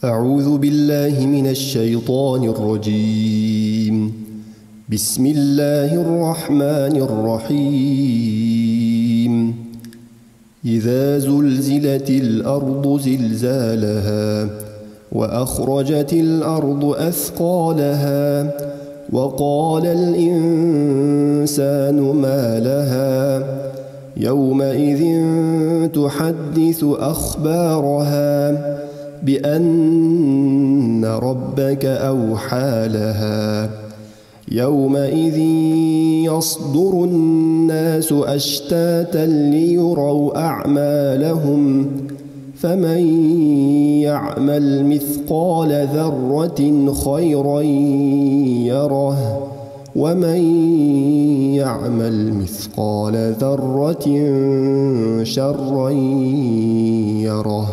أعوذ بالله من الشيطان الرجيم. بسم الله الرحمن الرحيم. إذا زلزلت الأرض زلزالها وأخرجت الأرض أثقالها وقال الإنسان ما لها يومئذ تحدث أخبارها بأن ربك أوحى لها يومئذ يصدر الناس أشتاتا ليروا أعمالهم فمن يعمل مثقال ذرة خيرا يره ومن يعمل مثقال ذرة شرا يره.